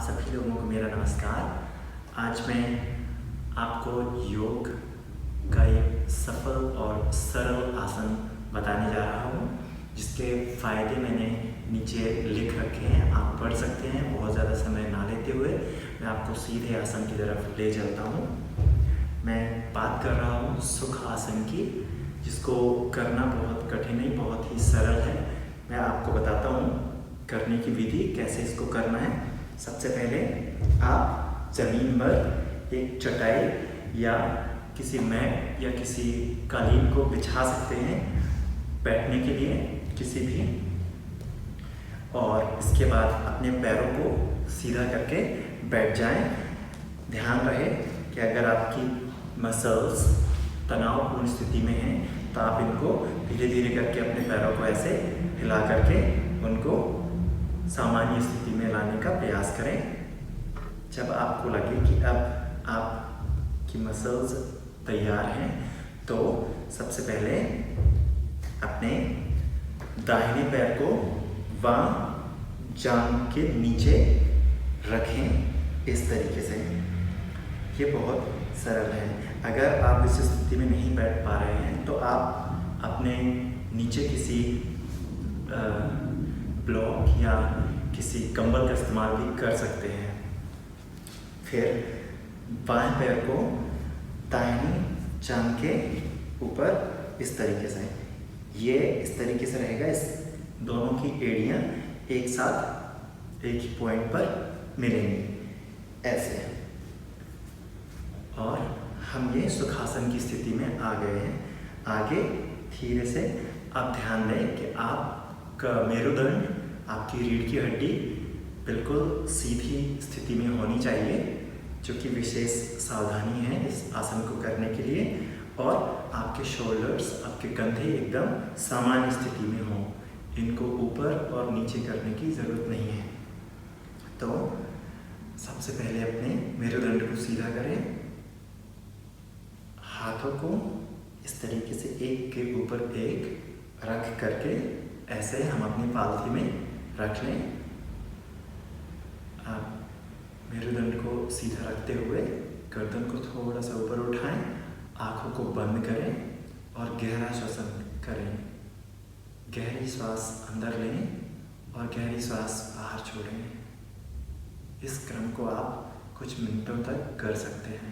सभी लोगों को मेरा नमस्कार। आज मैं आपको योग का एक सफल और सरल आसन बताने जा रहा हूँ, जिसके फ़ायदे मैंने नीचे लिख रखे हैं, आप पढ़ सकते हैं। बहुत ज़्यादा समय ना लेते हुए मैं आपको सीधे आसन की तरफ ले चलता हूँ। मैं बात कर रहा हूँ सुख आसन की, जिसको करना बहुत कठिन नहीं, बहुत ही सरल है। मैं आपको बताता हूँ करने की विधि, कैसे इसको करना है। सबसे पहले आप ज़मीन पर एक चटाई या किसी मैट या किसी कालीन को बिछा सकते हैं बैठने के लिए किसी भी, और इसके बाद अपने पैरों को सीधा करके बैठ जाएं। ध्यान रहे कि अगर आपकी मसल्स तनावपूर्ण स्थिति में हैं तो आप इनको धीरे धीरे करके अपने पैरों को ऐसे हिला करके उनको सामान्य स्थिति में लाने का प्रयास करें। जब आपको लगे कि अब आपकी मसल्स तैयार हैं तो सबसे पहले अपने दाहिने पैर को बाएं जांघ के नीचे रखें इस तरीके से। ये बहुत सरल है। अगर आप इस स्थिति में नहीं बैठ पा रहे हैं तो आप अपने नीचे किसी ब्लॉक या किसी कंबल का इस्तेमाल भी कर सकते हैं। फिर बाएं पैर को दाहिनी जांघ के ऊपर इस तरीके से, ये इस तरीके से रहेगा। इस दोनों की एड़ियाँ एक साथ एक ही पॉइंट पर मिलेंगी ऐसे, और हम ये सुखासन की स्थिति में आ गए हैं। आगे धीरे से आप ध्यान दें कि आपका मेरुदंड, आपकी रीढ़ की हड्डी बिल्कुल सीधी स्थिति में होनी चाहिए, जो कि विशेष सावधानी है इस आसन को करने के लिए। और आपके शोल्डर्स, आपके कंधे एकदम सामान्य स्थिति में हों, इनको ऊपर और नीचे करने की ज़रूरत नहीं है। तो सबसे पहले अपने मेरुदंड को सीधा करें, हाथों को इस तरीके से एक के ऊपर एक रख करके ऐसे हम अपनी पालथी में रख लें। आप मेरुदंड को सीधा रखते हुए गर्दन को थोड़ा सा ऊपर उठाएं, आंखों को बंद करें और गहरा श्वसन करें। गहरी श्वास अंदर लें और गहरी श्वास बाहर छोड़ें। इस क्रम को आप कुछ मिनटों तक कर सकते हैं।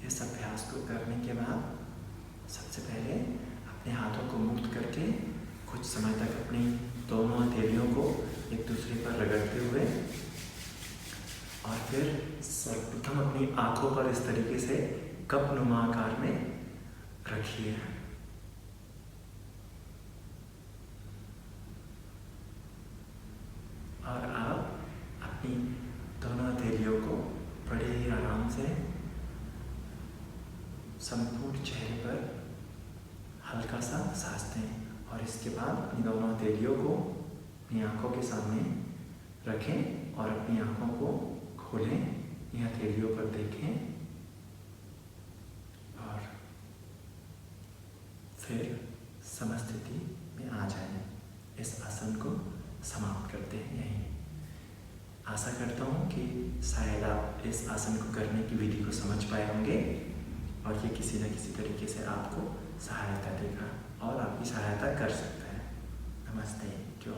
इस अभ्यास को करने के बाद सबसे पहले अपने हाथों को मुक्त करके कुछ समय तक अपनी दोनों हथेलियों को एक दूसरे पर रगड़ते हुए, और फिर सर्वप्रथम अपनी आंखों पर इस तरीके से कप नुमा आकार में रखिए। और आप अपनी दोनों हथेलियों को बड़े ही आराम से संपूर्ण चेहरे पर हल्का सा सांस दें, और इसके बाद अपनी दोनों हथेलियों को अपनी आंखों के सामने रखें और अपनी आंखों को खोलें, अपनी हथेलियों पर देखें, और फिर समस्थिति में आ जाएं। इस आसन को समाप्त करते हैं यहीं। आशा करता हूँ कि शायद आप इस आसन को करने की विधि को समझ पाए होंगे, और ये किसी न किसी तरीके से आपको सहायता देगा और आपकी सहायता कर सकता है। नमस्ते। जो